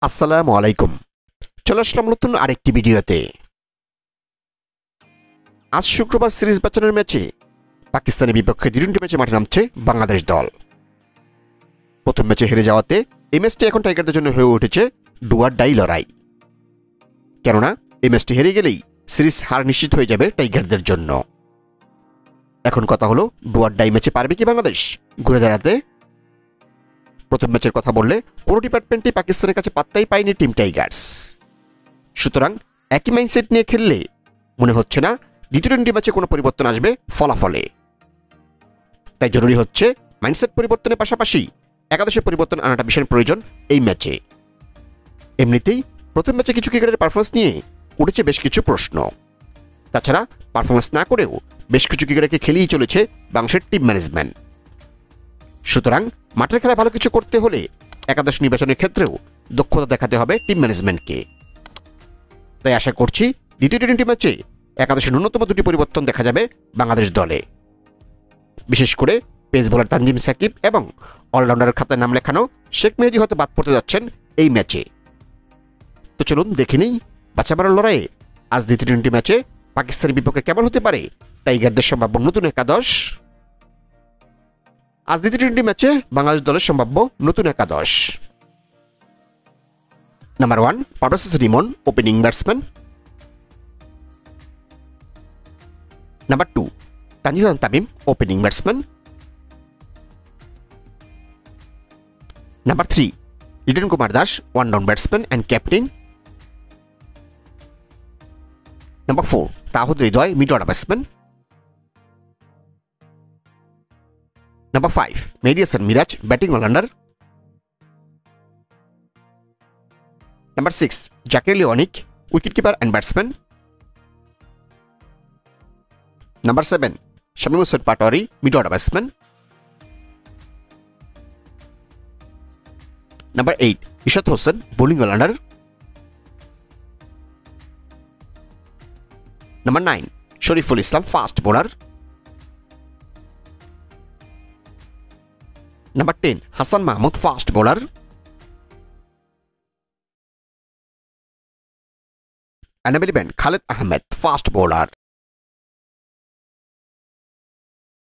আসসালামু আলাইকুম। চলে আসলাম নতুন আরেকটি ভিডিওতে। আজ শুক্রবার সিরিজ বাঁচানোর ম্যাচে পাকিস্তানের বিপক্ষে টি-20 ম্যাচে মাঠে নামছে বাংলাদেশ দল। প্রথম ম্যাচে হেরে যাওয়াতে এই ম্যাচটি এখন টাইগারদের জন্য হয়ে উঠেছে ডু অর ডাই লড়াই। কেননা এই ম্যাচটি হেরে গেলেই সিরিজ হার নিশ্চিত হয়ে যাবে টাইগারদের জন্য। এখন কথা হলো, ডু অর ডাই ম্যাচে পারবে কি বাংলাদেশ ঘুরে দাঁড়াতে? প্রথম ম্যাচের কথা বললে কোনো ডিপার্টমেন্টই পাকিস্তানের কাছে পাত্তাই পায়নি টিম টাইগার্স। সুতরাং একই মাইন্ডসেট নিয়ে খেললে মনে হচ্ছে না টি-20 ম্যাচে কোনো পরিবর্তন আসবে ফলাফলে। তাই জরুরি হচ্ছে মাইন্ডসেট পরিবর্তনের পাশাপাশি একাদশের পরিবর্তন আনাটা ভীষণ প্রয়োজন এই ম্যাচে। এমনিতেই প্রথম ম্যাচে কিছু ক্রিকেটারের পারফরমেন্স নিয়ে উঠেছে বেশ কিছু প্রশ্ন। তাছাড়া পারফরমেন্স না করেও বেশ কিছু ক্রিকেটারকে খেলিয়ে চলেছে বাংলাদেশের টিম ম্যানেজমেন্ট। সুতরাং মাঠের খেলায় ভালো কিছু করতে হলে একাদশ নির্বাচনের ক্ষেত্রেও দক্ষতা দেখাতে হবে টিম ম্যানেজমেন্টকে। তাই আশা করছি দ্বিতীয় টি-20 ম্যাচে একাদশে ন্যূনতম দুটি পরিবর্তন দেখা যাবে বাংলাদেশ দলে। বিশেষ করে পেস বোলার তানজিম সাকিব এবং অলরাউন্ডারের খাতায় নাম লেখানো শেখ মেহেদী হয়তো বাদ পড়তে যাচ্ছেন এই ম্যাচে। তো চলুন দেখে নিই বাঁচাবার লড়াইয়ে আজ দ্বিতীয় টি-20 ম্যাচে পাকিস্তানের বিপক্ষে কেমন হতে পারে টাইগারদের সম্ভাব্য নতুন একাদশ। আজ দ্বিতীয় টি-20 ম্যাচে বাংলাদেশ দলের সম্ভাব্য নতুন একাদশ। Number 1 Parvez Rimon, opening batsman. Number 2 Tanzid Tamim, opening batsman. Number 3 Liton Kumar Das, one down batsman and captain. Number 4 Towhid Hridoy, mid order batsman. Number 5 Mehedi Hasan Miraz, batting allrounder. Number 6 Jaker Ali Anik, wicket keeper and batsman. Number 7 Shamim Hossain Patwari, mid order batsman. Number 8 Ishat Hossain, bowling allrounder. Number 9 Shoriful Islam, fast bowler. Number 10 Hasan Mahmud, fast bowler. Number 11 Khaled Ahmed, fast bowler.